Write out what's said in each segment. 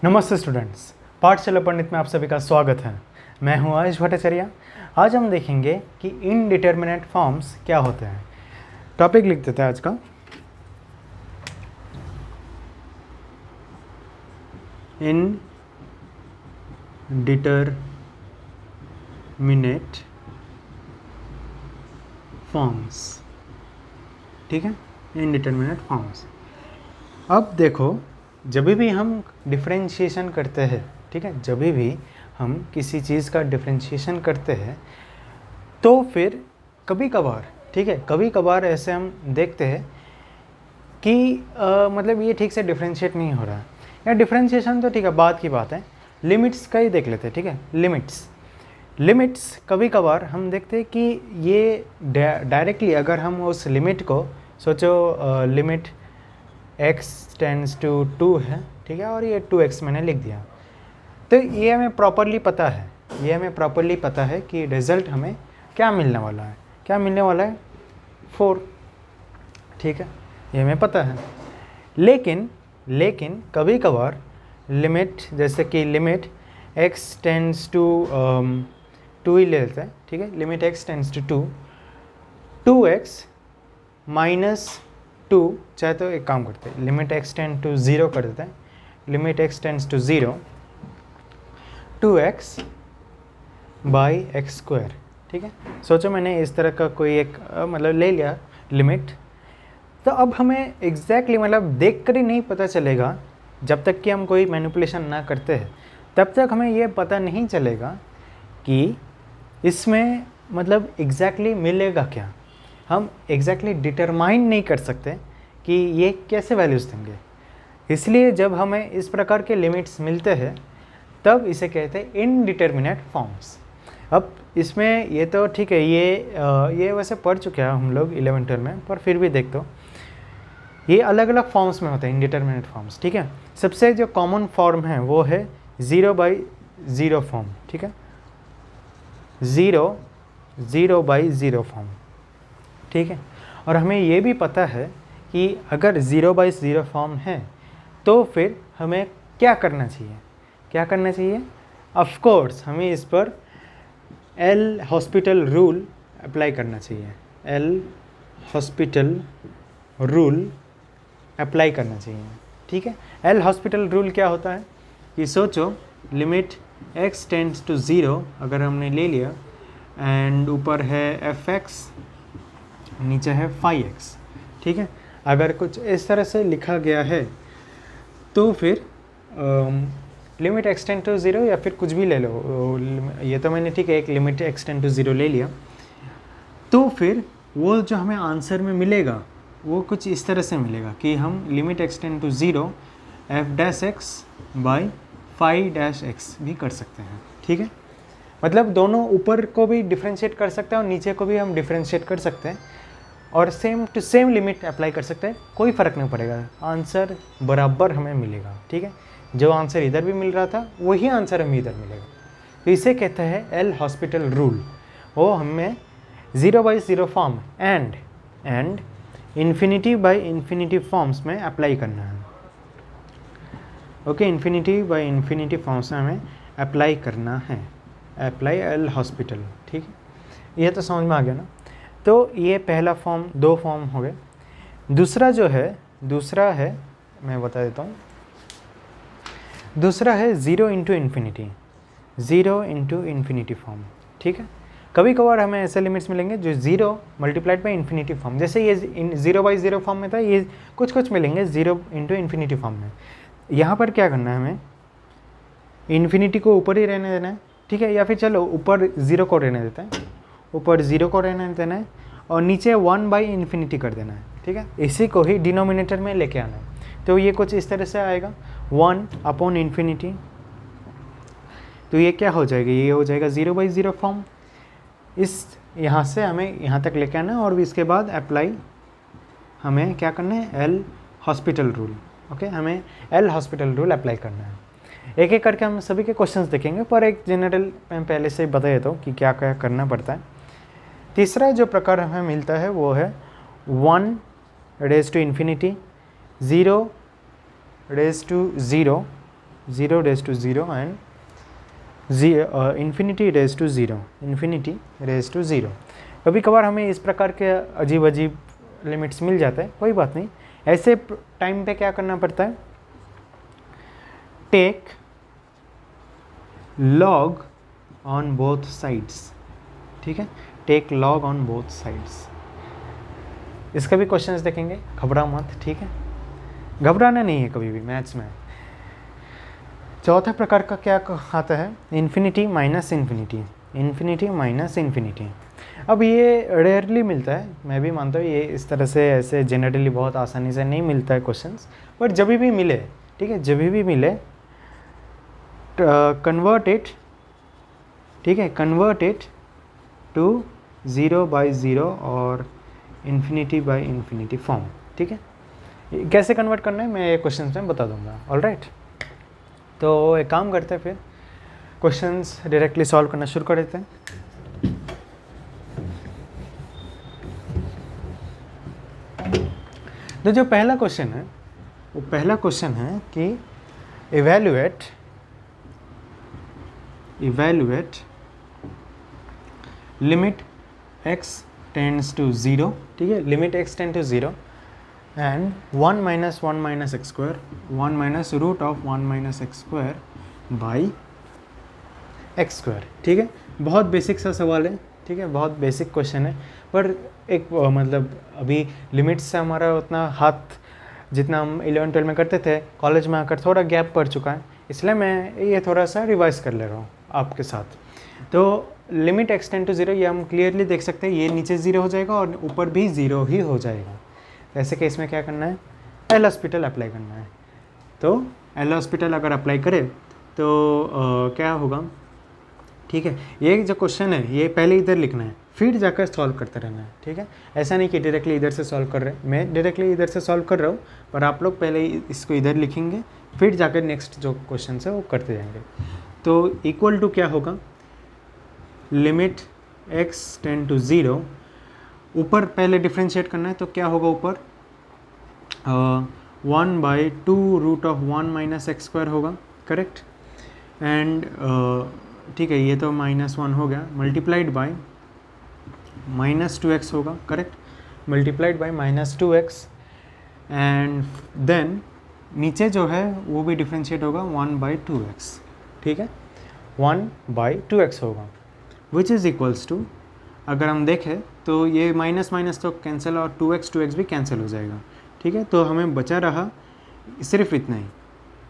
नमस्ते स्टूडेंट्स, पाठशाला पंडित में आप सभी का स्वागत है। मैं हूं आयुष भट्टाचार्य। आज हम देखेंगे कि इनडिटर्मिनेट फॉर्म्स क्या होते हैं। टॉपिक लिख देते हैं आज का, इनडिटर्मिनेट फॉर्म्स। ठीक है, इनडिटर्मिनेट फॉर्म्स। अब देखो, जब भी हम डिफरेंशिएशन करते हैं, ठीक है, जब भी हम किसी चीज़ का डिफरेंशिएशन करते हैं तो फिर कभी कभार, ठीक है, कभी कभार ऐसे हम देखते हैं कि मतलब ये ठीक से डिफरेंशिएट नहीं हो रहा है, या डिफरेंशिएशन तो ठीक है बात की बात है, लिमिट्स का ही देख लेते हैं। ठीक है, लिमिट्स कभी कभार हम देखते हैं कि ये डायरेक्टली अगर हम उस लिमिट को सोचो, लिमिट x टेंड्स टू 2 है, ठीक है, और ये 2x मैंने लिख दिया, तो ये हमें प्रॉपरली पता है, कि रिज़ल्ट हमें क्या मिलने वाला है, 4। ठीक है, ये हमें पता है। लेकिन कभी कभार लिमिट, जैसे कि लिमिट x टेंड्स टू 2 ही ले लेते हैं, ठीक है, limit x tends to 2x minus 2, चाहे तो एक काम करते हैं, लिमिट x टेंड टू 0 कर देते हैं, limit x tends to 0 2x by x square. ठीक है, सोचो मैंने इस तरह का कोई एक मतलब ले लिया लिमिट, तो अब हमें एग्जैक्टली मतलब देख कर ही नहीं पता चलेगा, जब तक कि हम कोई मैनिपुलेशन ना करते हैं तब तक हमें ये पता नहीं चलेगा कि इसमें मतलब एग्जैक्टली मिलेगा क्या। हम एग्जैक्टली डिटरमाइन नहीं कर सकते कि ये कैसे वैल्यूज़ देंगे, इसलिए जब हमें इस प्रकार के लिमिट्स मिलते हैं तब इसे कहते हैं इनडिटर्मिनेट फॉर्म्स। अब इसमें ये तो ठीक है, ये वैसे पढ़ चुके हैं हम लोग 11th में, पर फिर भी देख दो, ये अलग अलग फॉर्म्स में होते हैं इनडिटर्मिनेट फॉर्म्स। ठीक है, सबसे जो कॉमन फॉर्म है वो है 0/0 फॉर्म। ठीक है, 0/0 फॉर्म। ठीक है, और हमें ये भी पता है कि अगर 0/0 फॉर्म है तो फिर हमें क्या करना चाहिए। ऑफ कोर्स हमें इस पर एल हॉस्पिटल रूल अप्लाई करना चाहिए। ठीक है, एल हॉस्पिटल रूल क्या होता है कि सोचो लिमिट x टेंड्स टू 0 अगर हमने ले लिया, एंड ऊपर है fx, नीचे है phi x। ठीक है, अगर कुछ इस तरह से लिखा गया है तो फिर लिमिट x टेंड टू 0 या फिर कुछ भी ले लो, ये तो मैंने ठीक है एक लिमिट x टेंड टू 0 ले लिया, तो फिर वो जो हमें आंसर में मिलेगा वो कुछ इस तरह से मिलेगा कि हम limit x tend to 0 f' by phi' भी कर सकते हैं। ठीक है, मतलब दोनों ऊपर को भी डिफ्रेंशिएट कर सकते हैं और नीचे को भी हम डिफ्रेंशिएट कर सकते हैं, और same to same limit apply कर सकते हैं, कोई फ़र्क नहीं पड़ेगा, आंसर बराबर हमें मिलेगा। ठीक है, जो आंसर इधर भी मिल रहा था वही आंसर हमें इधर मिलेगा, तो इसे कहते हैं एल हॉस्पिटल रूल। वो हमें 0/0 फॉर्म एंड इन्फिनिटी फॉर्म्स में अप्लाई करना है। ओके, इन्फिनिटी फॉर्म्स में हमें अप्लाई करना है, अप्लाई एल हॉस्पिटल। ठीक है, ये तो समझ में आ गया ना। तो ये पहला फॉर्म, 2 फॉर्म हो गए। दूसरा है मैं बता देता हूँ, दूसरा है 0 इंटू इन्फिनिटी फॉर्म। ठीक है, कभी कभार हमें ऐसे लिमिट्स मिलेंगे जो 0 मल्टीप्लाइड बाई इन्फिनिटी फॉर्म, जैसे ये 0/0 फॉर्म में था, ये कुछ मिलेंगे 0 इंटू इन्फिनिटी फॉर्म में। यहाँ पर क्या करना है, हमें इन्फिनिटी को ऊपर ही रहने देना है। ठीक है, या फिर चलो ऊपर 0 को रहने देते हैं, और नीचे 1/∞ कर देना है। ठीक है, इसी को ही डिनोमिनेटर में लेके आना है, तो ये कुछ इस तरह से आएगा 1/∞। तो ये क्या हो जाएगा, ये हो जाएगा 0/0 फॉर्म। इस यहाँ से हमें यहाँ तक लेके आना है, और इसके बाद अप्लाई हमें क्या करना है, एल हॉस्पिटल रूल। ओके, हमें एल हॉस्पिटल रूल अप्लाई करना है। एक एक करके हम सभी के क्वेश्चंस देखेंगे, पर एक जनरल मैं पहले से बता देता हूँ कि क्या क्या करना पड़ता है। तीसरा जो प्रकार हमें मिलता है वो है 1/∞, 0/0, 0 raise to 0 and infinity raise to 0, infinity raise to 0। कभी कभार हमें इस प्रकार के अजीब अजीब लिमिट्स मिल जाता है, कोई बात नहीं। ऐसे टाइम पे क्या करना पड़ता है, take log on both sides, ठीक है, take log on both sides. इसका भी क्वेश्चंस देखेंगे, घबराओ मत, ठीक है, घबराना नहीं है कभी भी मैथ्स में। चौथा प्रकार का क्या आता है, infinity minus infinity, infinity minus infinity. अब ये रेयरली मिलता है, मैं भी मानता हूँ ये इस तरह से ऐसे जनरली बहुत आसानी से नहीं मिलता है क्वेश्चंस, बट जब भी मिले, ठीक है, जब भी मिले कन्वर्ट इट, ठीक है, कन्वर्ट इट टू 0 बाई 0 और इन्फिनिटी बाई इन्फिनिटी फॉर्म, ठीक है। कैसे कन्वर्ट करना है मैं ये क्वेश्चंस में बता दूंगा, ऑलराइट। तो एक काम करते हैं, फिर क्वेश्चंस डायरेक्टली सॉल्व करना शुरू कर देते हैं। तो जो पहला क्वेश्चन है वो पहला क्वेश्चन है कि evaluate limit x tends to 0, ठीक है, limit x tend to 0 and 1 minus 1 minus x square, 1 minus root of 1 minus x square by x square, ठीक है। बहुत बेसिक सा सवाल है, ठीक है, बहुत बेसिक क्वेश्चन है, पर एक मतलब अभी लिमिट्स से हमारा उतना हाथ जितना हम 11-12 में करते थे, कॉलेज में आकर थोड़ा गैप पड़ चुका है, इसलिए मैं ये थोड़ा सा रिवाइज कर ले रहा हूँ आपके साथ। तो लिमिट x टेंड टू 0 ये हम क्लियरली देख सकते हैं, ये नीचे 0 हो जाएगा और ऊपर भी 0 ही हो जाएगा। ऐसे केस में क्या करना है, एल हॉस्पिटल अप्लाई करना है। तो एल हॉस्पिटल अगर अप्लाई करें तो क्या होगा, ठीक है, ये जो क्वेश्चन है ये पहले इधर लिखना है, फिर जाकर सॉल्व करते रहना है, ठीक है। ऐसा नहीं कि डायरेक्टली इधर से सॉल्व कर रहे हैं, मैं डायरेक्टली इधर से सॉल्व कर रहा हूँ, पर आप लोग पहले इसको इधर लिखेंगे, फिर जाकर नेक्स्ट जो क्वेश्चन है वो करते जाएंगे। तो इक्वल टू क्या होगा, लिमिट x टेंड टू 0, ऊपर पहले डिफ्रेंशिएट करना है, तो क्या होगा ऊपर 1 by 2 root of 1 minus x square होगा, करेक्ट। एंड ठीक है, ये तो -1 हो गया, मल्टीप्लाइड बाई -2x होगा, correct, multiplied by -2x and then नीचे जो है वो भी डिफ्रेंशिएट होगा 1 बाई 2x, ठीक है, 1 बाई 2x होगा, विच इज़ इक्वल्स टू, अगर हम देखें तो ये माइनस माइनस तो कैंसिल और 2x भी कैंसिल हो जाएगा, ठीक है। तो हमें बचा रहा सिर्फ इतना ही,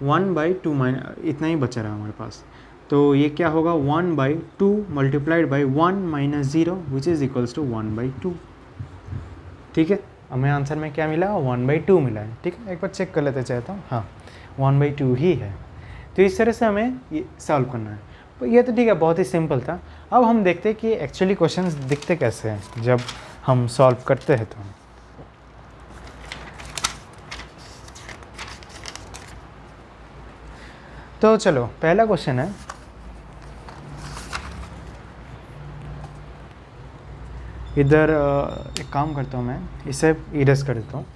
1 बाई 2 इतना ही बचा रहा हमारे पास। तो ये क्या होगा, 1 by 2 multiplied by 1 minus 0 which is equals to 1 by 2, ठीक है। हमें आंसर में क्या मिला, 1 बाई 2 मिला है, ठीक है। एक बार चेक कर लेते चाहता हूँ, हाँ 1 बाई 2 ही है। तो इस तरह से हमें ये सॉल्व करना है। तो ये तो ठीक है, बहुत ही सिंपल था। अब हम देखते हैं कि एक्चुअली क्वेश्चंस दिखते कैसे हैं जब हम सॉल्व करते हैं। तो चलो पहला क्वेश्चन है, इधर एक काम करता हूँ, मैं इसे इरेज कर देता हूँ।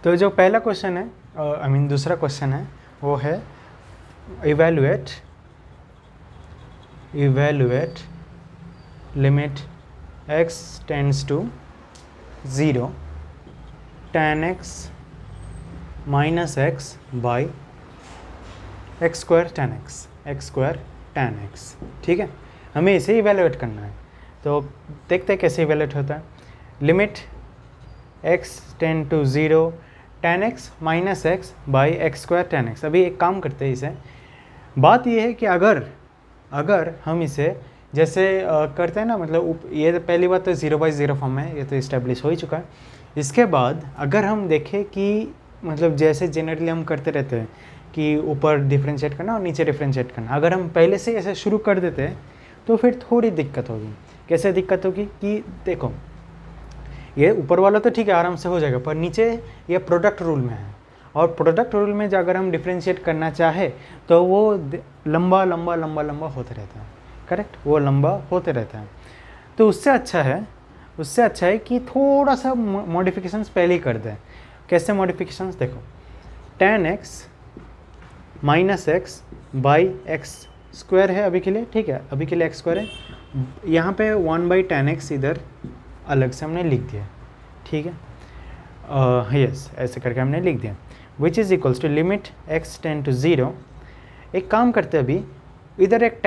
तो जो पहला क्वेश्चन है, आई मीन दूसरा क्वेश्चन है, वो है evaluate limit x tends to 0 tan x minus x by x square tan x, ठीक है। हमें इसे इवैल्यूएट करना है, तो देखते हैं कैसे इवैल्यूएट होता है। Limit x tend to 0 tan x minus x by x square tan x। अभी एक काम करते हैं, इसे बात ये है कि अगर हम इसे जैसे करते हैं ना, मतलब ये पहली बात तो 0 बाई 0 फॉर्म है, ये तो इस्टेब्लिश हो ही चुका है। इसके बाद अगर हम देखें कि मतलब जैसे जनरली हम करते रहते हैं कि ऊपर डिफ्रेंशिएट करना और नीचे डिफ्रेंशिएट करना, अगर हम पहले से ऐसे शुरू कर देते हैं तो फिर थोड़ी दिक्कत होगी। कैसे दिक्कत होगी कि देखो, ये ऊपर वाला तो ठीक है, आराम से हो जाएगा, पर नीचे ये प्रोडक्ट रूल में है, और प्रोडक्ट रूल में जो अगर हम डिफ्रेंशिएट करना चाहे तो वो लंबा लंबा लंबा लंबा होते रहता है, करेक्ट, वो लंबा होते रहता है। तो उससे अच्छा है कि थोड़ा सा मॉडिफिकेशंस पहले ही कर दें। कैसे मॉडिफिकेशंस, देखो, tan x minus x by x square है अभी के लिए, ठीक है, अभी के लिए एक्स स्क्वायर है, यहाँ पे 1/tan x इधर अलग से हमने लिख दिया, ठीक है, यस, ऐसे करके हमने लिख दिया, which is equals to limit x tend to 0। एक काम करते हैं, अभी इधर एक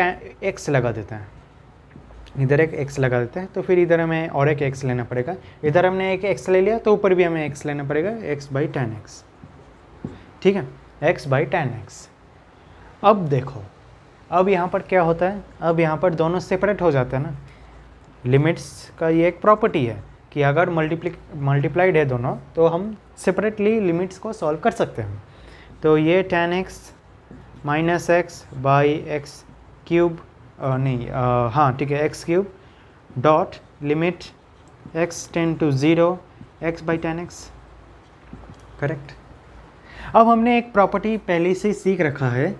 x लगा देता है, इधर एक x लगा देते हैं, तो फिर इधर हमें और एक x लेना पड़ेगा, इधर हमने एक x ले लिया तो ऊपर भी हमें x लेना पड़ेगा, x/tan x, ठीक है, x/tan x। अब देखो, अब यहाँ पर क्या होता है, अब यहाँ पर दोनों सेपरेट हो जाता है ना। लिमिट्स का ये एक प्रॉपर्टी है कि अगर मल्टीप्लाइड है दोनों तो हम सेपरेटली लिमिट्स को सॉल्व कर सकते हैं। तो ये tan x minus x by x cube, हाँ ठीक है, x cube dot limit x tend to 0 x/tan x, correct. अब हमने एक प्रॉपर्टी पहले से सीख रखा है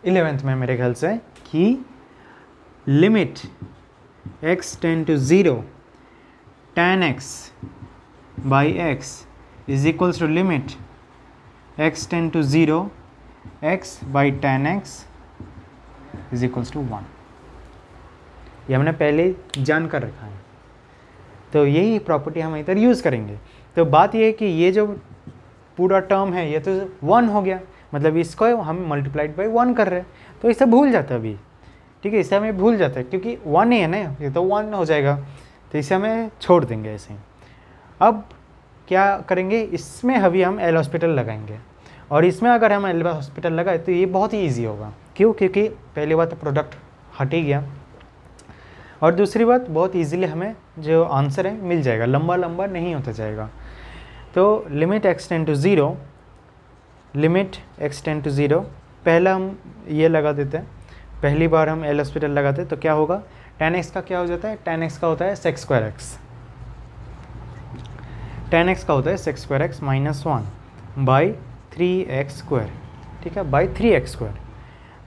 11th में मेरे ख्याल से, कि limit x tend to 0 tan x by x is equals to limit x tend to 0 x/tan x is equals to 1। ये हमने पहले जान कर रखा है, तो यही प्रॉपर्टी हम इधर यूज़ करेंगे। तो बात ये है कि ये जो पूरा टर्म है ये तो 1 हो गया, मतलब इसको हम मल्टीप्लाइड बाई 1 कर रहे हैं, तो इसे भूल जाता है अभी, ठीक है, इसे हमें भूल जाता है क्योंकि 1 ही है ना, ये तो 1 हो जाएगा, तो इसे हमें छोड़ देंगे ऐसे ही। अब क्या करेंगे, इसमें अभी हम एल हॉस्पिटल लगाएंगे, और इसमें अगर हम एल हॉस्पिटल लगाए तो ये बहुत ही ईजी होगा। क्यों? क्योंकि पहली बात तो प्रोडक्ट हट ही गया, और दूसरी बात बहुत ईजीली हमें जो आंसर है मिल जाएगा, लंबा लंबा नहीं होता जाएगा। तो limit x tend to 0, limit x tend to 0, पहला हम ये लगा देते हैं, पहली बार हम एल हॉस्पिटल लगाते हैं तो क्या होगा, tan x का क्या हो जाता है, tan x का होता है sec square x, tan x का होता है sec square x minus 1 by 3x square, ठीक है, बाई 3x स्क्वायर।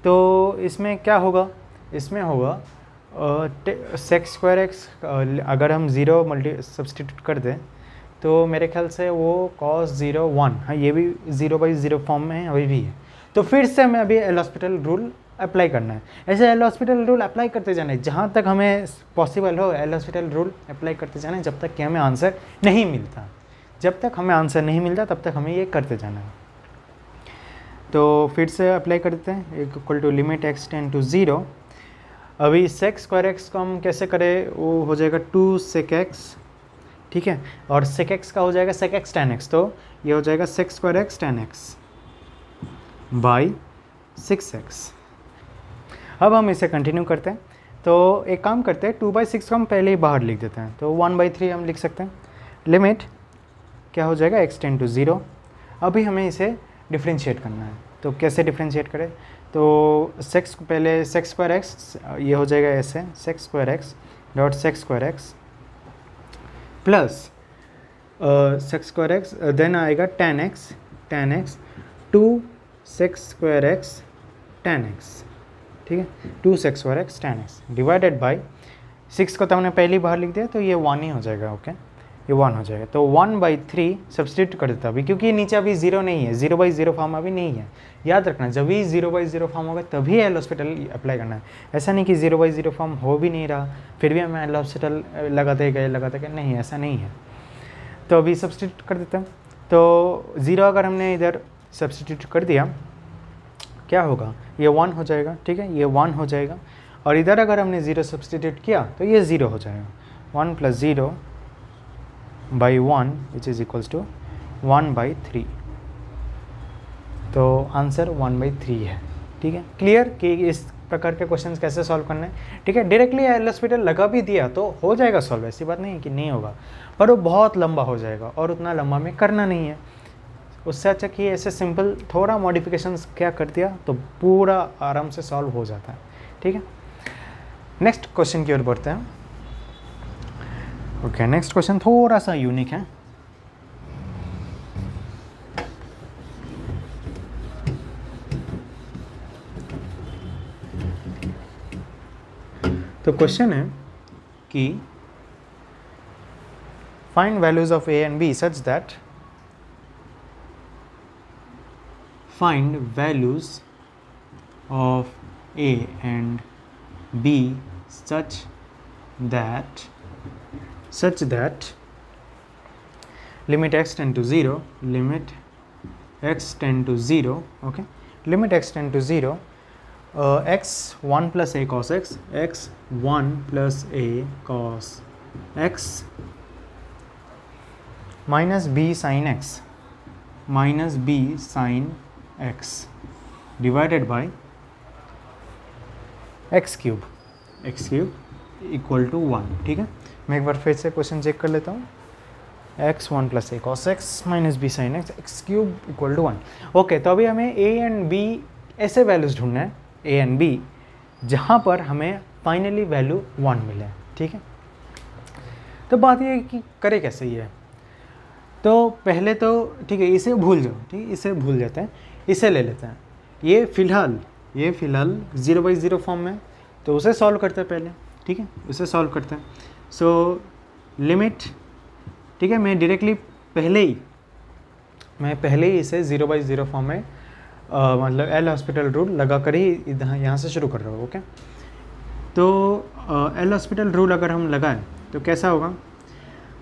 तो इसमें क्या होगा, इसमें होगा sec स्क्वायर x, अगर हम 0 सब्सटीट्यूट कर दें तो मेरे ख्याल से वो cos 0 1, हाँ ये भी 0/0 फॉर्म में है, अभी भी है। तो फिर से हमें अभी एल हॉस्पिटल रूल अप्लाई करना है, ऐसे एल हॉस्पिटल रूल अप्लाई करते जाना है, जहाँ तक हमें पॉसिबल हो एल हॉस्पिटल रूल अप्लाई करते जाना है, जब तक कि हमें आंसर नहीं मिलता, जब तक हमें आंसर नहीं मिलता तब तक हमें ये करते जाना है। तो फिर से अप्लाई करते हैं, equal to limit x tend to 0। अभी sec स्क्वायर x को हम कैसे करें, वो हो जाएगा 2 sec x, ठीक है, और sec x का हो जाएगा sec x tan x, तो ये हो जाएगा sec square x tan x by 6x। अब हम इसे कंटिन्यू करते हैं, तो एक काम करते हैं, 2/6 को हम पहले ही बाहर लिख देते हैं, तो 1/3 हम लिख सकते हैं। लिमिट क्या हो जाएगा, x टेंड टू 0। अभी हमें इसे डिफ्रेंशिएट करना है, तो कैसे डिफ्रेंशिएट करें, तो सेक्स पहले सेक्स स्क्वायर एक्स, ये हो जाएगा ऐसे, sec square x dot sec square x plus sec square x, then आएगा tan x 2 sec square x tan x, ठीक है, 2 sec square x tan x divided by 6 को तो हमने पहले ही बाहर लिख दिया, तो ये 1 ही हो जाएगा, ओके, ये 1 हो जाएगा। तो 1/3 सब्सटीट्यूट कर देता अभी, क्योंकि नीचे अभी 0 नहीं है, 0/0 फॉर्म अभी नहीं है। याद रखना, जब भी 0/0 फॉर्म होगा तभी एल हॉस्पिटल अप्लाई करना है, ऐसा नहीं कि 0/0 फॉर्म हो भी नहीं रहा फिर भी हमें एल हॉस्पिटल लगाते गए, नहीं, ऐसा नहीं है। तो अभी सब्सटीट्यूट कर देते हैं, तो 0 अगर हमने इधर सब्सटीट्यूट कर दिया क्या होगा, ये 1 हो जाएगा, ठीक है, ये 1 हो जाएगा, और इधर अगर हमने 0 सब्सटीट्यूट किया तो ये 0 हो जाएगा, 1 + 0 by 1 which is equals to 1/3। तो आंसर 1/3 है, ठीक है, क्लियर कि इस प्रकार के क्वेश्चंस कैसे सॉल्व करना है, ठीक है। डायरेक्टली एल हॉस्पिटल लगा भी दिया तो हो जाएगा सॉल्व, ऐसी बात नहीं है कि नहीं होगा, पर वो बहुत लंबा हो जाएगा और उतना लंबा में करना नहीं है। उससे अच्छा कि ऐसे सिंपल थोड़ा मॉडिफिकेशंस क्या कर दिया तो पूरा आराम से सॉल्व हो जाता है, ठीक है। नेक्स्ट क्वेश्चन की ओर बढ़ते हैं। ओके, नेक्स्ट क्वेश्चन थोड़ा सा यूनिक है। तो क्वेश्चन है कि find values of A and B such that find values of a and b such that limit x tend to 0, limit x tend to 0, okay, limit x tend to 0, x 1 plus a cos x, x 1 plus a cos x minus b sin x, minus b sin x divided by x cube equal to 1। ठीक है, मैं एक बार फिर से question check कर लेता हूँ। x 1 plus A cos x minus B sine x, x cube equal to 1। Okay, तो अभी हमें a एंड b ऐसे वैल्यूज ढूंढना है, a एंड b, जहाँ पर हमें फाइनली वैल्यू 1 मिले। ठीक है, तो बात ये है कि करे कैसे ये। तो पहले तो ठीक है, इसे भूल जाओ, ठीक है, इसे भूल जाते हैं, इसे ले लेते हैं। ये फ़िलहाल 0/0 फॉर्म में, तो उसे सॉल्व करते हैं पहले। ठीक है, उसे सॉल्व करते हैं। सो लिमिट, ठीक है, मैं डायरेक्टली पहले ही इसे 0/0 फॉर्म में मतलब एल हॉस्पिटल रूल लगा कर ही यहाँ से शुरू कर रहा हूँ। ओके, तो एल हॉस्पिटल रूल अगर हम लगाएं तो कैसा होगा,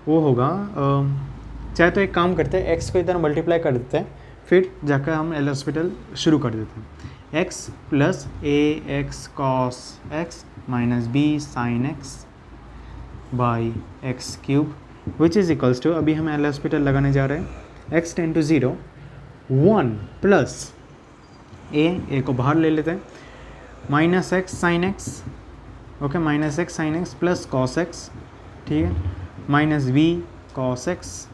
वो होगा चाहे तो एक काम करते हैं, x को इधर मल्टीप्लाई कर देते हैं, फिर जाकर हम एल हॉस्पिटल शुरू कर देते हैं। x plus A x cos x minus B sine x by x cube which is equals to, अभी हम एल हॉस्पिटल लगाने जा रहे हैं, x tend to 0 1 plus A को बाहर ले लेते हैं, minus x sine x, okay, minus x sine x plus cos x, ठीक है, minus B cos x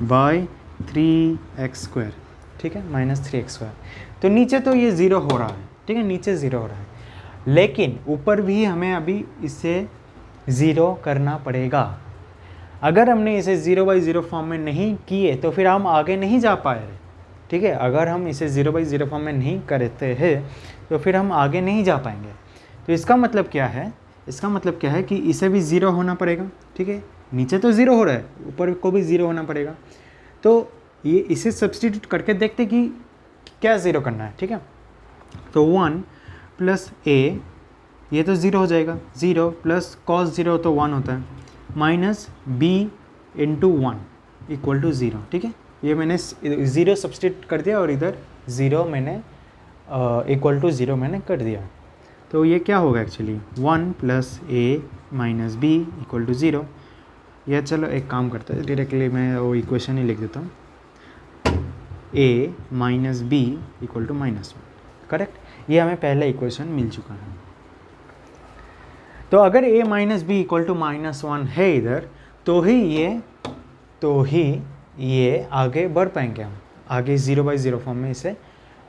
by 3x square, ठीक है, माइनस 3x स्क्वायर। तो नीचे तो ये 0 हो रहा है, ठीक है, नीचे 0 हो रहा है, लेकिन ऊपर भी हमें अभी इसे 0 करना पड़ेगा। अगर हमने इसे 0/0 फॉर्म में नहीं किए तो फिर हम आगे नहीं जा पाए। ठीक है, अगर हम इसे 0/0 फॉर्म में नहीं करते हैं तो फिर हम आगे नहीं जा पाएंगे। तो इसका मतलब क्या है, कि इसे भी 0 होना पड़ेगा। ठीक है, नीचे तो 0 हो रहा है, ऊपर को भी 0 होना पड़ेगा। तो ये इसे सब्सटीट्यूट करके देखते कि क्या 0 करना है। ठीक है, तो 1 प्लस ए, ये तो 0 हो जाएगा, 0 प्लस कॉस 0 तो 1 होता है, minus B into 1 equal to 0। ठीक है, ये मैंने 0 सब्सटीट्यूट कर दिया और इधर 0 मैंने इक्वल टू 0 मैंने कर दिया। तो ये क्या होगा actually, 1 plus A minus B equal to 0। या चलो एक काम करता है, डायरेक्टली मैं वो इक्वेशन ही लिख देता हूँ, a minus B equal to -1, correct. ये हमें पहला इक्वेशन मिल चुका है। तो अगर a minus B equal to -1 है इधर, तो ही ये आगे बढ़ पाएंगे, हम आगे 0/0 फॉर्म में इसे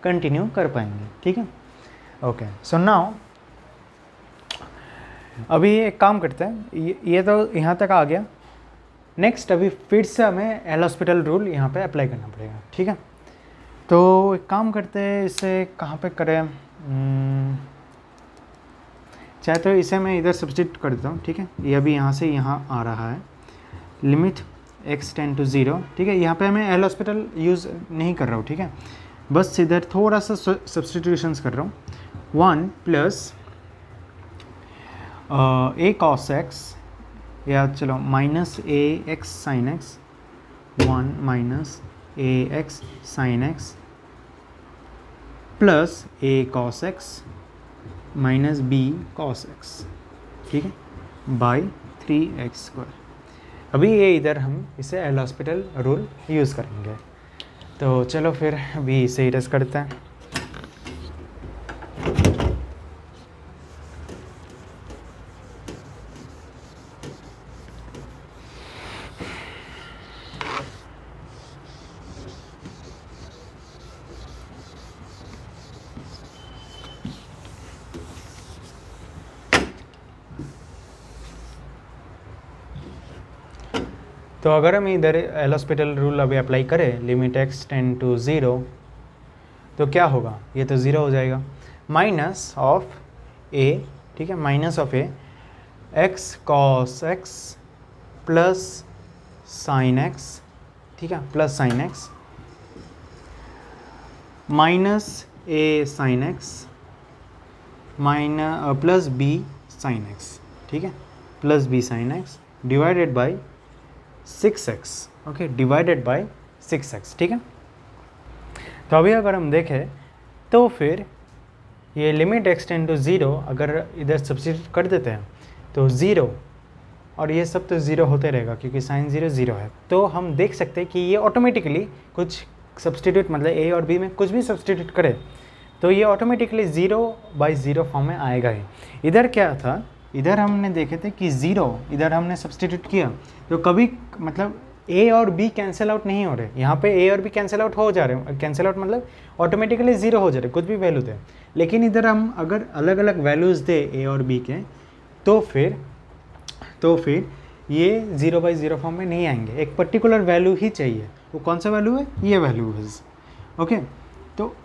कंटिन्यू कर पाएंगे। ठीक है, ओके। सो नाउ अभी एक काम करते हैं, ये तो यहाँ तक आ गया। नेक्स्ट अभी फिर से हमें एल हॉस्पिटल रूल यहाँ पे अप्लाई करना पड़ेगा। ठीक है, तो एक काम करते हैं, इसे कहाँ पे करें, चाहे तो इसे मैं इधर सब्स्टिट्यूट कर देता हूँ। ठीक है, ये अभी यहाँ से यहाँ आ रहा है, लिमिट x टेन टू 0। ठीक है, यहाँ पे मैं एल हॉस्पिटल यूज़ नहीं कर रहा हूँ। ठीक है, बस इधर थोड़ा सा सब्स्टिट्यूशंस कर रहा हूँ। 1 प्लस ए कॉस एक्स, या चलो minus a x sine x, 1 minus a x sine x plus A cos x minus B cos x, ठीक है, बाई 3x स्क्वायर। अभी ये इधर हम इसे एल हॉस्पिटल रूल यूज़ करेंगे। तो चलो फिर अभी इसे इरेज करते हैं। तो अगर हम इधर एल हॉस्पिटल रूल अभी अप्लाई करें, लिमिट x टेंड टू 0, तो क्या होगा, ये तो 0 हो जाएगा, माइनस ऑफ a, ठीक है, minus of a x cos x plus sine x, ठीक है, plus sine x minus a sine x minus plus b sine x, ठीक है, plus b sine x divided by 6x, okay, divided by 6x, ठीक है। तो अभी अगर हम देखें तो फिर ये लिमिट x टेंड टू 0 अगर इधर सब्स्टिट्यूट कर देते हैं तो 0 और ये सब तो 0 होते रहेगा क्योंकि साइन 0 0 है। तो हम देख सकते हैं कि ये ऑटोमेटिकली कुछ सब्स्टिट्यूट, मतलब a और b में कुछ भी सब्स्टिट्यूट करे तो ये ऑटोमेटिकली 0/0 फॉर्म में आएगा ही। इधर क्या था, इधर हमने देखे थे कि 0 इधर हमने सब्स्टिट्यूट किया तो कभी मतलब a और b कैंसिल आउट नहीं हो रहे, यहाँ पे a और b कैंसिल आउट हो जा रहे, कैंसिल आउट मतलब ऑटोमेटिकली 0 हो जा रहे, कुछ भी वैल्यू थे। लेकिन इधर हम अगर अलग अलग वैल्यूज़ दे a और b के तो फिर ये 0/0 फॉर्म में नहीं आएंगे, एक पर्टिकुलर वैल्यू ही चाहिए। वो कौन सा वैल्यू है, ये वैल्यू है, ओके। तो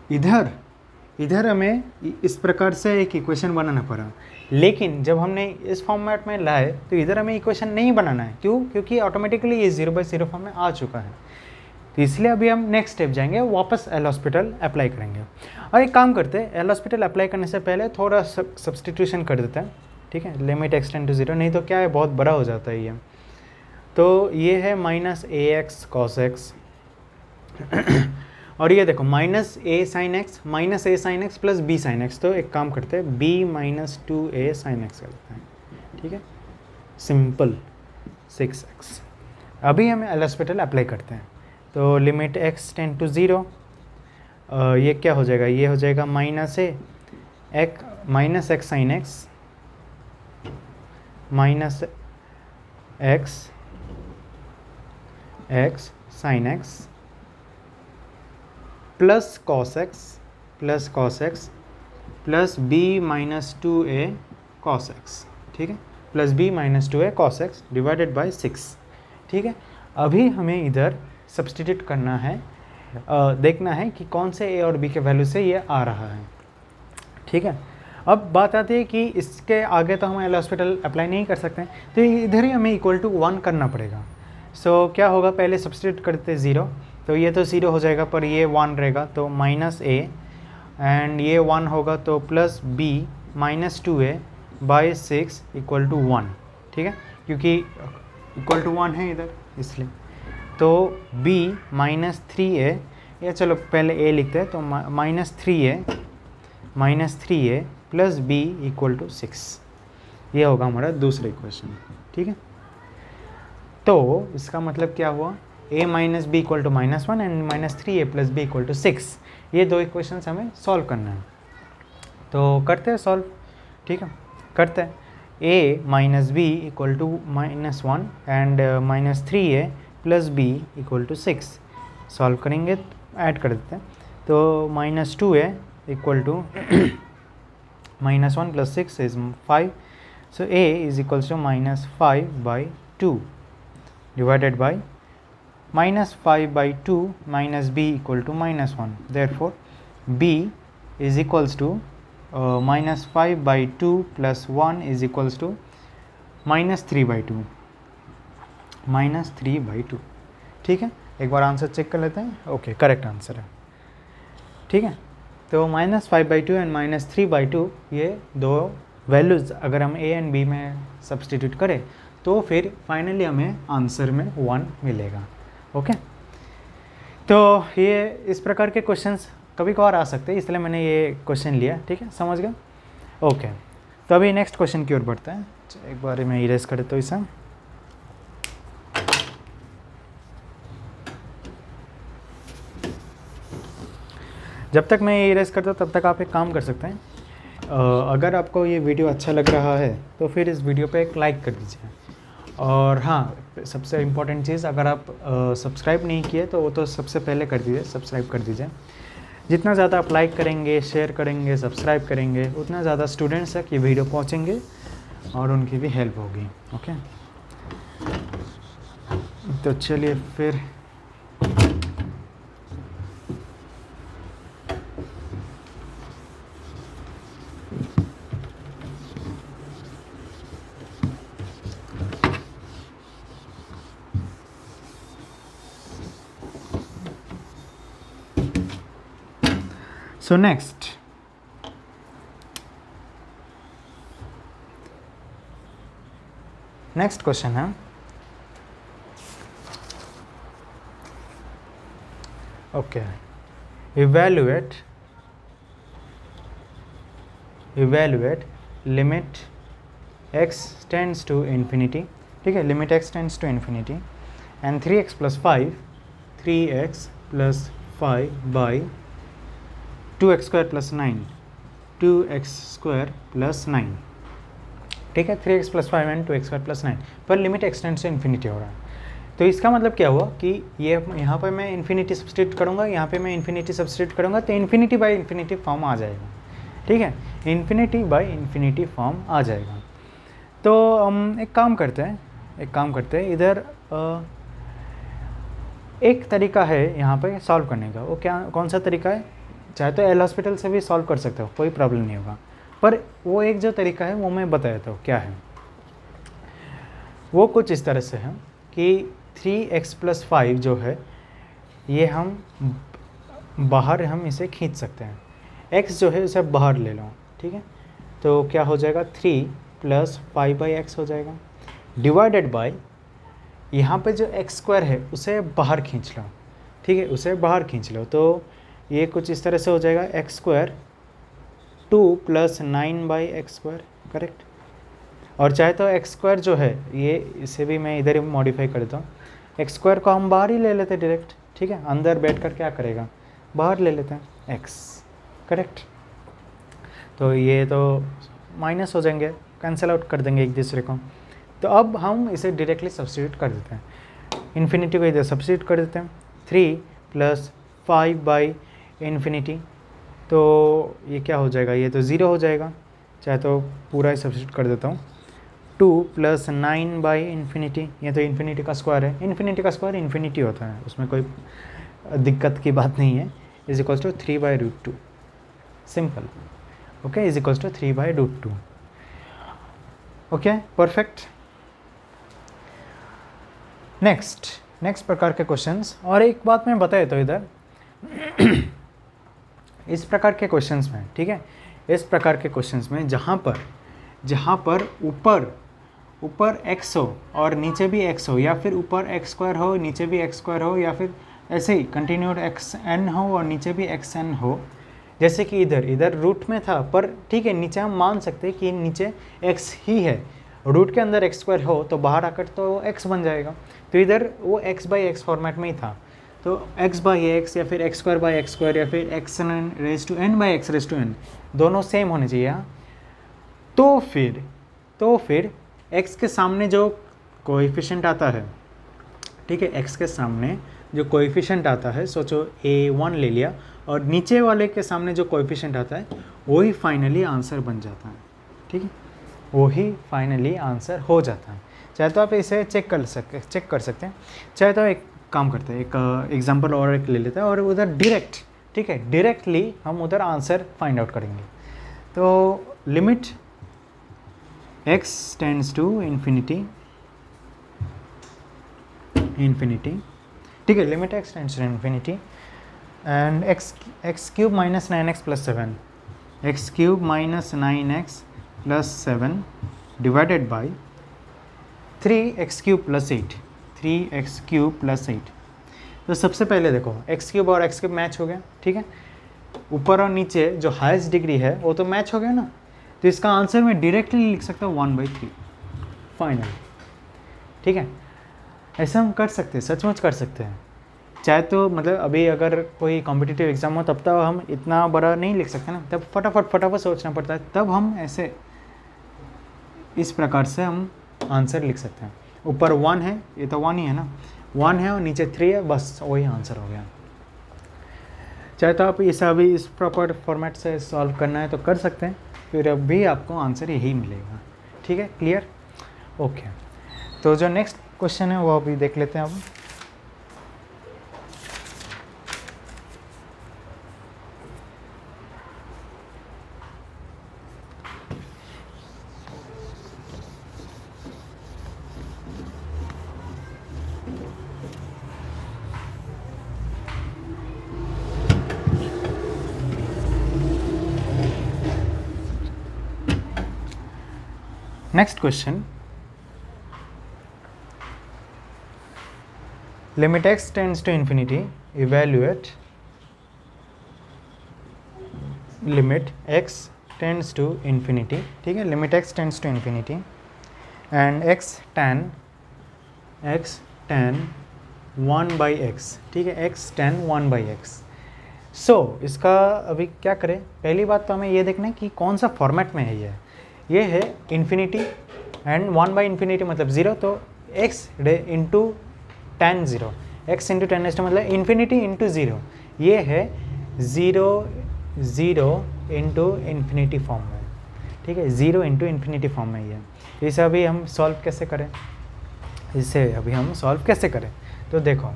इधर हमें इस प्रकार से एक इक्वेशन बनाना पड़ा, लेकिन जब हमने इस फॉर्मेट में लाए तो इधर हमें इक्वेशन नहीं बनाना है, क्यों, क्योंकि ऑटोमेटिकली ये 0/0 फॉर्म में आ चुका है। तो इसलिए अभी हम नेक्स्ट स्टेप जाएंगे, वापस एल हॉस्पिटल अप्लाई करेंगे। और एक काम करते हैं, एल हॉस्पिटल अप्लाई करने से पहले थोड़ा सब्सटीट्यूशन कर देते हैं, ठीक है, लिमिट x टेंड टू 0, नहीं तो क्या है बहुत बड़ा हो जाता है ये। तो ये है माइनस ax cos x और ये देखो minus a sine x minus a sign x plus b sine x. तो एक काम करते हैं, b minus 2a sine x करते हैं, ठीक है, सिंपल 6x। अभी हमें एल हॉस्पिटल अप्लाई करते हैं तो लिमिट x टेंड टू 0, ये क्या हो जाएगा, ये हो जाएगा minus x sine x minus x sign x plus cos x plus b minus 2a cos x, ठीक है, plus b minus 2a cos x divided by 6, ठीक है। अभी हमें इधर सब्सटीट्यूट करना है, देखना है कि कौन से a और b के वैल्यू से ये आ रहा है, ठीक है। अब बात आती है कि इसके आगे तो हम एल हॉस्पिटल अप्लाई नहीं कर सकते, तो इधर ही हमें इक्वल टू 1 करना पड़ेगा। सो क्या होगा, पहले सब्सटीट्यूट करते 0, तो ये तो 0 हो जाएगा पर ये 1 रहेगा तो माइनस a एंड ये 1 होगा तो plus b minus 2a by 6 equal to 1, ठीक है, क्योंकि इक्वल टू 1 है इधर इसलिए। तो b माइनस 3a, या चलो पहले a लिखते हैं, तो minus 3a plus b equal to 6, ये होगा हमारा दूसरा इक्वेशन, ठीक है। तो इसका मतलब क्या हुआ, a minus b equal to -1 and minus 3a plus b equal to 6, ये दो इक्वेशंस हमें सॉल्व करना है। तो करते हैं सॉल्व, ठीक है, करते हैं। a minus b equal to -1 and minus 3a plus b equal to 6, solve करेंगे, ऐड कर देते हैं। तो minus 2a equal to -1 plus 6 is 5, so a is equals to -5/2 divided by -5/2 minus b equal to -1, therefore b is equals to -5/2 plus 1 is equals to -3/2, ठीक है। एक बार answer check कर लेते हैं, ओके, करेक्ट आंसर है, ठीक है। तो -5/2 एंड -3/2 ये दो वैल्यूज़ अगर हम a एंड b में सब्सटीट्यूट करें तो फिर फाइनली हमें आंसर में 1 मिलेगा, ओके। तो ये इस प्रकार के क्वेश्चंस कभी कभार आ सकते हैं, इसलिए मैंने ये क्वेश्चन लिया, ठीक है, समझ गया, ओके। तो अभी नेक्स्ट क्वेश्चन की ओर बढ़ते हैं, एक बार मैं इरेज कर देता हूँ इसे। जब तक मैं ये इरेज करता हूँ तब तक आप एक काम कर सकते हैं, अगर आपको ये वीडियो अच्छा लग रहा है तो फिर इस वीडियो पे एक लाइक कर दीजिए। और हाँ, सबसे इम्पोर्टेंट चीज़, अगर आप सब्सक्राइब नहीं किए तो वो तो सबसे पहले कर दीजिए, सब्सक्राइब कर दीजिए। जितना ज़्यादा आप लाइक करेंगे, शेयर करेंगे, सब्सक्राइब करेंगे, उतना ज़्यादा स्टूडेंट्स तक ये वीडियो पहुँचेंगे और उनकी भी हेल्प होगी, ओके। तो चलिए फिर सो नेक्स्ट क्वेश्चन है okay, evaluate limit x tends to infinity, ठीक है, limit x tends to infinity and 3x plus 5 by 2x square plus 9, 2x square plus 9, ठीक है, 3x plus 5 and 2x square plus 9 पर limit extends to infinity हो रहा है। तो इसका मतलब क्या हुआ कि ये यहाँ पर मैं इन्फिनिटी सब्स्टिट्यूट करूँगा, यहाँ पे मैं इन्फिनिटी सब्स्टिट्यूट करूँगा तो इन्फिनिटी बाई इन्फिनिटी फॉर्म आ जाएगा, ठीक है, इन्फिनिटी बाई इन्फिनिटी फॉर्म आ जाएगा। तो हम एक काम करते हैं इधर एक तरीका है यहाँ पे सॉल्व करने का। वो कौन सा तरीका है? चाहे तो एल हॉस्पिटल से भी सॉल्व कर सकते हो, कोई प्रॉब्लम नहीं होगा, पर वो एक जो तरीका है वो मैं बता देता हूँ क्या है। वो कुछ इस तरह से है कि 3x प्लस 5 जो है ये हम बाहर हम इसे खींच सकते हैं, x जो है उसे बाहर ले लो, ठीक है, तो क्या हो जाएगा 3 प्लस 5 बाई एक्स हो जाएगा, डिवाइडेड बाई यहाँ पे जो x स्क्वायर है उसे बाहर खींच लो, ठीक है, उसे बाहर खींच लो, तो ये कुछ इस तरह से हो जाएगा x square 2 plus 9 by x square, correct. और चाहे तो x स्क्वायर जो है ये इसे भी मैं इधर ही मॉडिफाई कर देता हूँ, एक्स स्क्वायर को हम बाहर ही ले लेते हैं डायरेक्ट, ठीक है, अंदर बैठ कर क्या करेगा, बाहर ले लेते हैं x, करेक्ट। तो ये तो माइनस हो जाएंगे, कैंसिल आउट कर देंगे एक दूसरे को। तो अब हम इसे डायरेक्टली सब्स्टिट्यूट कर देते हैं, इन्फिनिटी को इधर सब्स्टिट्यूट कर देते हैं, 3 प्लस 5 बाई इन्फिनिटी, तो ये क्या हो जाएगा, ये तो ज़ीरो हो जाएगा, चाहे तो पूरा ही सब्स्टिट्यूट कर देता हूँ, 2 प्लस 9 बाई इन्फिनिटी, ये तो इन्फिनिटी का स्क्वायर है, इन्फिनिटी का स्क्वायर इन्फिनिटी होता है, उसमें कोई दिक्कत की बात नहीं है, is equals to 3/√2, simple, okay, is equals to 3/√2, okay, perfect. Next प्रकार के क्वेश्चंस, और एक बात मैं बता देता हूँ इधर इस प्रकार के क्वेश्चंस में, ठीक है, इस प्रकार के क्वेश्चंस में जहाँ पर ऊपर x हो और नीचे भी x हो, या फिर ऊपर x स्क्वायर हो नीचे भी x स्क्वायर हो, या फिर ऐसे ही कंटिन्यूड xn हो और नीचे भी xn हो, जैसे कि इधर रूट में था, पर ठीक है नीचे हम मान सकते हैं कि नीचे x ही है, रूट के अंदर x स्क्वायर हो तो बाहर आकर तो x बन जाएगा, तो इधर वो x बाई x फॉर्मेट में ही था, तो x बाई एक्स या फिर x square by x square या फिर x raise to n by x raise to n दोनों सेम होने चाहिए यहाँ। तो फिर x के सामने जो कोएफिशिएंट आता है, ठीक है, x के सामने जो कोएफिशिएंट आता है, सोचो a1 ले लिया, और नीचे वाले के सामने जो कोएफिशिएंट आता है वही फाइनली आंसर बन जाता है, ठीक है, वही फाइनली आंसर हो जाता है। चाहे तो आप इसे चेक कर सकते हैं, चाहे तो एक काम करते हैं, एक एग्जांपल और एक ले लेते हैं और उधर डायरेक्ट, ठीक है, डायरेक्टली हम उधर आंसर फाइंड आउट करेंगे। तो limit x tends to infinity, ठीक है, limit x tends to infinity and x cube minus 9x plus 7, x cube minus 9x plus 7 divided by 3x cube plus 8, 3x cube plus 8। तो सबसे पहले देखो x cube और x cube match हो गया, ठीक है, ऊपर और नीचे जो हाईएस्ट डिग्री है वो तो मैच हो गया ना, तो इसका आंसर मैं डायरेक्टली लिख सकता हूँ 1/3 फाइनल, ठीक है, ऐसा हम कर सकते हैं, सचमुच कर सकते हैं। चाहे तो मतलब अभी अगर कोई कॉम्पिटिटिव एग्जाम हो तब तो हम इतना बड़ा नहीं लिख सकते ना, तब फटाफट सोचना पड़ता है, तब हम ऐसे इस प्रकार से हम आंसर लिख सकते हैं। ऊपर 1 है, ये तो 1 ही है ना, 1 है और नीचे 3 है, बस वही आंसर हो गया। चाहे तो आप इसे अभी इस प्रॉपर फॉर्मेट से सॉल्व करना है तो कर सकते हैं, फिर अभी आपको आंसर यही मिलेगा, ठीक है, क्लियर, ओके। तो जो नेक्स्ट क्वेश्चन है वो अभी देख लेते हैं अब। Next question, limit x tends to infinity, evaluate limit x tends to infinity, ठीक है, limit x tends to infinity and x tan 1 by x, ठीक है, x tan 1 by x। सो इसका अभी क्या करें, पहली बात तो हमें ये देखना है कि कौन सा फॉर्मेट में है ये है इन्फिनिटी एंड 1 बाई इन्फिनिटी मतलब ज़ीरो, तो x into ten zero, x into ten मतलब इन्फिनिटी इंटू ज़ीरो, ये है ज़ीरो इंटू इन्फिनिटी फॉर्म में, ठीक है, ज़ीरो इंटू इन्फिनिटी फॉर्म में ये। इसे अभी हम सॉल्व कैसे करें, तो देखो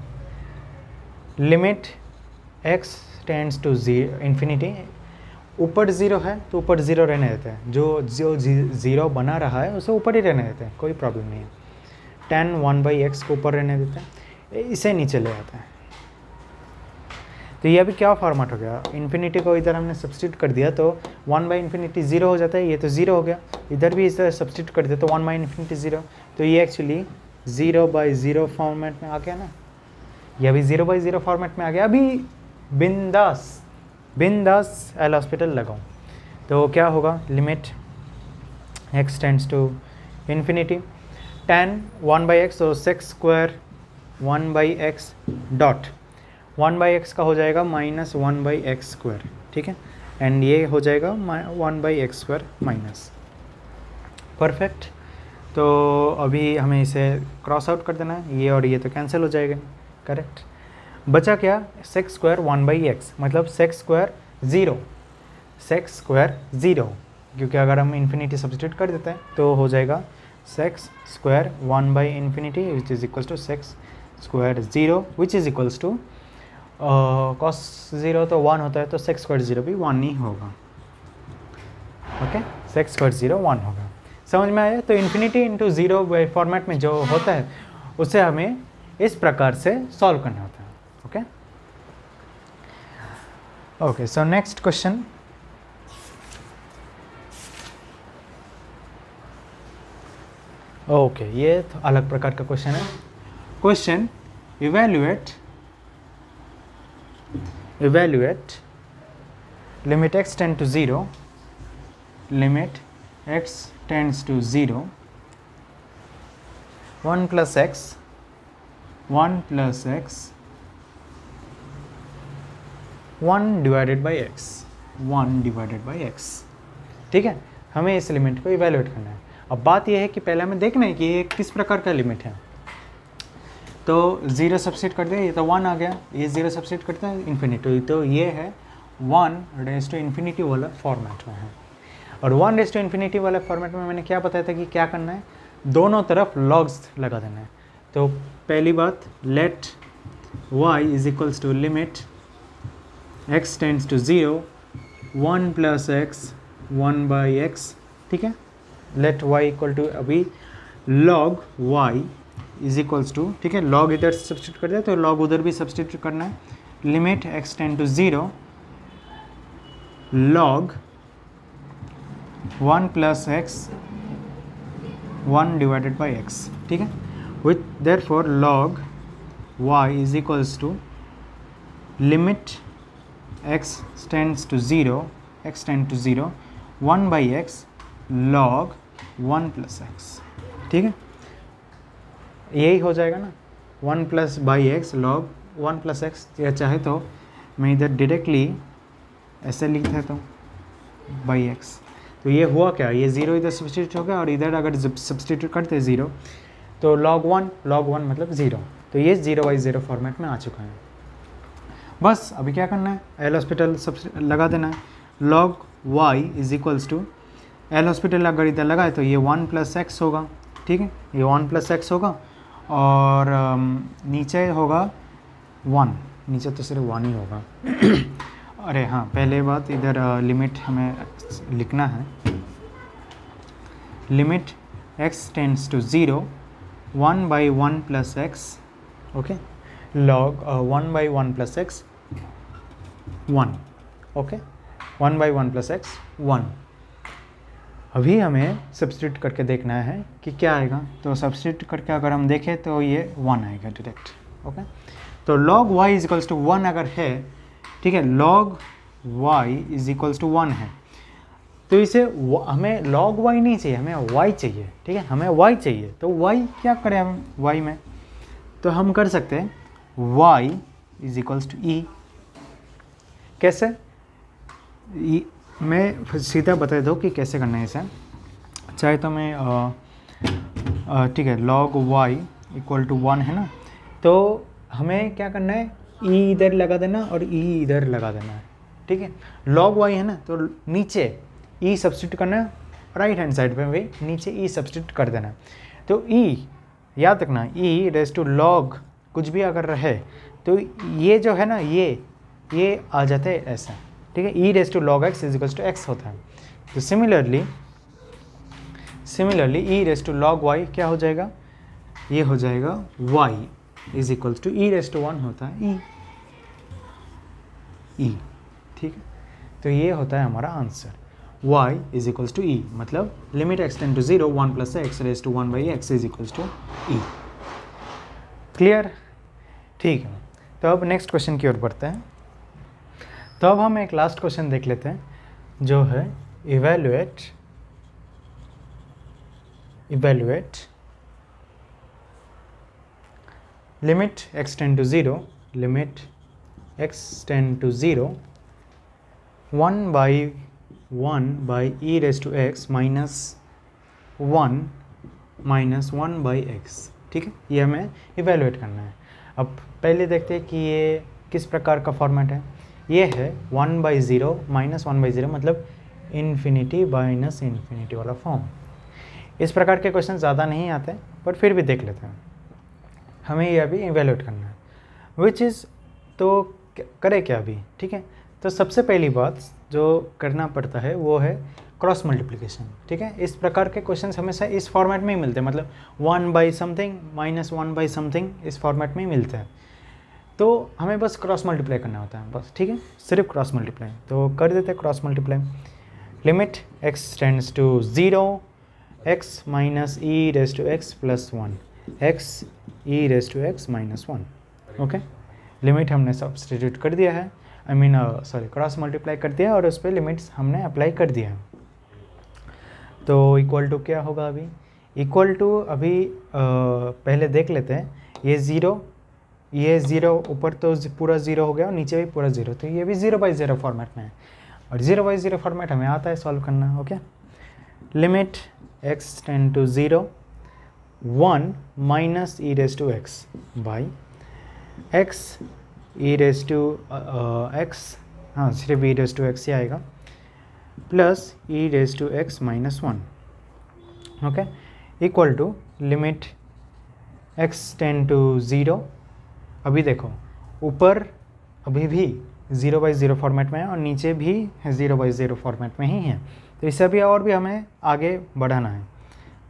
limit x tends to infinity, ऊपर ज़ीरो है तो ऊपर ज़ीरो रहने देते हैं, जो ज़ीरो बना रहा है उसे ऊपर ही रहने देते हैं, कोई प्रॉब्लम नहीं है। tan 1 बाई एक्स को ऊपर रहने देते हैं, इसे नीचे ले आते हैं। तो ये अभी क्या फॉर्मेट हो गया, इन्फिनिटी को इधर हमने सब्सटीट्यूट कर दिया तो 1 बाई इन्फिनिटी ज़ीरो हो जाता है, ये तो ज़ीरो हो गया, इधर भी इधर सब्सटीट्यूट कर दिया तो 1 बाई इन्फिनिटी ज़ीरो, तो ये एक्चुअली 0 बाई ज़ीरो फॉर्मेट में आ गया ना, ये अभी 0 बाई ज़ीरो फॉर्मेट में आ गया। अभी बिंदास एल हॉस्पिटल लगाऊं तो क्या होगा, limit x tends to infinity tan 1 by x, तो sec square 1 by x dot 1 by x का हो जाएगा माइनस 1 बाई एक्स स्क्वायर, ठीक है, एंड ये हो जाएगा 1 by x square minus, perfect. तो अभी हमें इसे क्रॉस आउट कर देना है, ये और ये तो कैंसिल हो जाएगा, करेक्ट। बचा क्या, सेक्स स्क्वायर 1 बाई एक्स मतलब सेक्स स्क्वायर ज़ीरो, क्योंकि अगर हम इन्फिनिटी सब्सटीट्यूट कर देते हैं तो हो जाएगा sec square 1 by infinity which is equals to sec square zero which is equals to cos zero तो 1 होता है, तो सेक्स स्क्वायर ज़ीरो भी 1 ही होगा, ओके, सेक्स स्क्वायर ज़ीरो 1 होगा। समझ में आया? तो इन्फिनिटी इंटू ज़ीरो फॉर्मेट में जो होता है उसे हमें इस प्रकार से सॉल्व करना होता है, okay. So next question, okay, ये तो अलग प्रकार का क्वेश्चन है। Question, evaluate limit x tend to zero, limit x tends to zero 1 plus x 1 divided by x, ठीक है, हमें इस लिमिट को इवेल्युएट करना है। अब बात यह है कि पहले हमें देखना है कि ये किस प्रकार का लिमिट है, तो ज़ीरो सब्स्टिट्यूट कर दिया, ये तो 1 आ गया, ये ज़ीरो सब्स्टिट्यूट करता है इन्फिनिटी, तो ये है 1 रेज़ टू इन्फिनिटी वाला फॉर्मेट में है। और 1 रेज़ टू इन्फिनिटी वाला फॉर्मेट में मैंने क्या बताया था कि क्या करना है, दोनों तरफ लॉग्स लगा देना है। तो पहली बात, let y is equals to limit x tends to zero 1 plus x 1 by x, ठीक है, लेट y इक्वल टू, अभी log y is equals to, ठीक है, log इधर सब्स्टिट्यूट कर दिया तो log उधर भी सब्स्टिट्यूट करना है, limit x tend to zero log 1 plus x 1 divided by x, ठीक है, with therefore log y is equals to limit x tends to 0 1 by x log 1 plus x, ठीक है, यही हो जाएगा ना, 1 plus by x log 1 plus x, या चाहे तो मैं इधर डायरेक्टली ऐसे लिख देता हूँ बाई एक्स, तो ये हुआ क्या, ये ज़ीरो इधर सब्स्टिट्यूट हो गया और इधर अगर सब्स्टिट्यूट करते ज़ीरो तो log 1 मतलब ज़ीरो, तो ये 0 बाई ज़ीरो फॉर्मेट में आ चुका है। बस अभी क्या करना है, एल हॉस्पिटल लगा देना है, log y is equals to, L Hospital अगर इधर लगाए तो ये 1 प्लस एक्स होगा, ठीक है, ये 1 प्लस एक्स होगा, और नीचे होगा 1, नीचे तो सिर्फ 1 ही होगा। अरे हाँ, पहले बात इधर लिमिट हमें लिखना है। Limit x tends to 0 1 by 1 plus x, okay, log 1 by 1 plus x 1, okay, 1 by 1 plus x 1। अभी हमें सब्स्टिट्यूट करके देखना है कि क्या आएगा। तो सब्स्टिट्यूट करके अगर हम देखें तो ये 1 आएगा डायरेक्ट, ओके। तो log y is equals to 1 अगर है, ठीक है, log y is equals to 1 है, तो इसे हमें log y नहीं चाहिए, हमें y चाहिए, ठीक है, हमें y चाहिए। तो y क्या करें हम y में, तो हम कर सकते हैं y is equals to e। कैसे, मैं सीधा बता दूँ कि कैसे करना है इसे। चाहे तो मैं ठीक है, log y इक्वल टू 1 है ना, तो हमें क्या करना है, e इधर लगा देना और e इधर लगा देना है, ठीक है। log y है ना, तो नीचे e सब्स्टिट्यूट करना है, राइट हैंड साइड पे भी नीचे e सब्स्टिट्यूट कर देना है। तो e याद रखना, e रेज टू log कुछ भी अगर रहे तो ये जो है ना, ये आ जाते हैं ऐसा, ठीक है। e raise to log x is equals to x होता है। तो similarly e raise to log y क्या हो जाएगा, ये हो जाएगा y is equals to e raise to 1 होता है e, ठीक है। तो ये होता है हमारा answer, y is equals to e, मतलब limit x tend to 0 1 plus x raise to 1 by x is equals to e। Clear, ठीक है। तो अब नेक्स्ट क्वेश्चन की ओर बढ़ते हैं। तो अब हम एक लास्ट क्वेश्चन देख लेते हैं, जो है evaluate limit x tend to 0, limit x tend to 0 1 by e raise to x minus 1 by x, ठीक है। ये हमें इवेलुएट करना है। अब पहले देखते हैं कि ये किस प्रकार का फॉर्मेट है। ये है 1 by 0 माइनस 1 by 0, मतलब इन्फिनिटी माइनस इन्फिनिटी वाला फॉर्म। इस प्रकार के क्वेश्चन ज़्यादा नहीं आते, बट फिर भी देख लेते हैं। हमें ये अभी इवेलुएट करना है, विच इज़, तो करें क्या अभी, ठीक है। तो सबसे पहली बात जो करना पड़ता है वो है क्रॉस मल्टीप्लिकेशन, ठीक है। इस प्रकार के क्वेश्चंस हमेशा इस फॉर्मेट में ही मिलते हैं, मतलब 1 by something minus 1 by something, इस फॉर्मेट में ही मिलते हैं। तो हमें बस क्रॉस मल्टीप्लाई करना होता है, बस, ठीक है, सिर्फ क्रॉस मल्टीप्लाई। तो कर देते हैं cross multiply. Limit x tends to 0 x minus e raise to x plus 1 x e raise to x minus 1, okay. Limit हमने सब्स्टिट्यूट कर दिया है, I mean sorry, cross multiply कर दिया और उस पर लिमिट्स हमने अप्लाई कर दिया है। तो इक्वल टू क्या होगा अभी, इक्वल टू अभी पहले देख लेते हैं। ये 0 ऊपर तो पूरा 0 हो गया और नीचे भी पूरा 0, तो ये भी 0 by 0 फॉर्मेट में है, और 0 by 0 फॉर्मेट हमें आता है सॉल्व करना, okay. Limit x tend to 0 1 minus e raise to x by x e raise to x, हाँ सिर्फ e रेज टू x ही आएगा, plus e raise to x minus 1, okay, equal to limit x tend to 0। अभी देखो, ऊपर अभी भी 0 by 0 format में है और नीचे भी 0 by 0 फॉर्मेट में ही है, तो इससे भी और भी हमें आगे बढ़ाना है।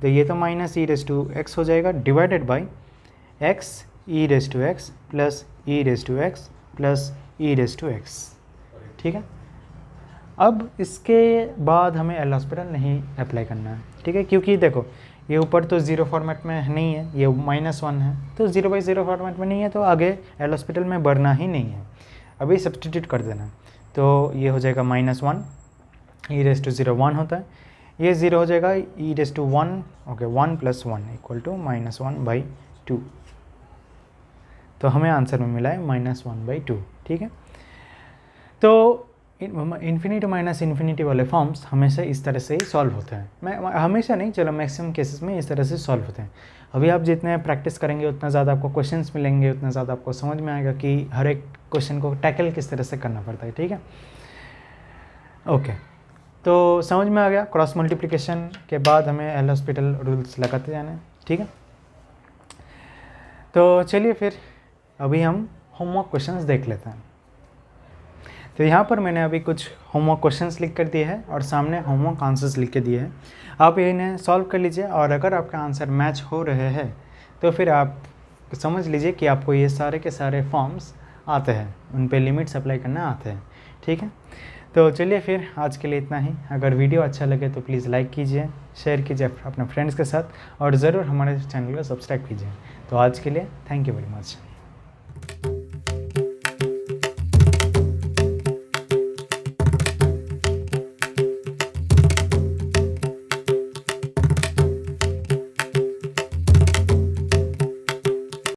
तो ये तो minus e raise to x हो जाएगा, divided by x e raise to x plus e raise to x plus e raise to x, ठीक है। अब इसके बाद हमें एल हॉस्पिटल नहीं अप्लाई करना है, ठीक है, क्योंकि देखो ये ऊपर तो 0 फॉर्मेट में नहीं है, ये -1 है, तो 0 by 0 फॉर्मेट में नहीं है, तो आगे एल हॉस्पिटल में बढ़ना ही नहीं है, अभी सब्सटीट्यूट कर देना। तो ये हो जाएगा -1, ई रेज टू 0 1 होता है, ये 0 हो जाएगा, e raise to 1, okay, 1 + 1 equal to -1/2। तो हमें आंसर में मिला है -1/2, ठीक है। तो इन्फिनिटी माइनस इन्फिनिटी वाले फॉर्म्स हमेशा इस तरह से ही सॉल्व होते हैं। मैं हमेशा नहीं, चलो मैक्सिमम केसेस में इस तरह से सॉल्व होते हैं। अभी आप जितने प्रैक्टिस करेंगे उतना ज़्यादा आपको क्वेश्चंस मिलेंगे, उतना ज़्यादा आपको समझ में आएगा कि हर एक क्वेश्चन को टैकल किस तरह से करना पड़ता है, ठीक है। ओके, तो समझ में आ गया। क्रॉस मल्टीप्लिकेशन के बाद हमें एल हॉस्पिटल रूल्स लगाते जाना है, ठीक है। तो चलिए फिर अभी हम होमवर्क क्वेश्चंस देख लेते हैं। तो यहाँ पर मैंने अभी कुछ होमवर्क क्वेश्चंस लिख कर दिए हैं और सामने होमवर्क आंसर्स लिख के दिए हैं। आप इन्हें सॉल्व कर लीजिए और अगर आपका आंसर मैच हो रहे हैं तो फिर आप समझ लीजिए कि आपको ये सारे के सारे फॉर्म्स आते हैं, उन पे लिमिट्स अप्लाई करना आते हैं। ठीक है, तो चलिए फिर आज के लिए इतना ही। अगर वीडियो अच्छा लगे तो प्लीज़ लाइक कीजिए, शेयर कीजिए अपने फ्रेंड्स के साथ और ज़रूर हमारे चैनल को सब्सक्राइब कीजिए। तो आज के लिए थैंक यू वेरी मच।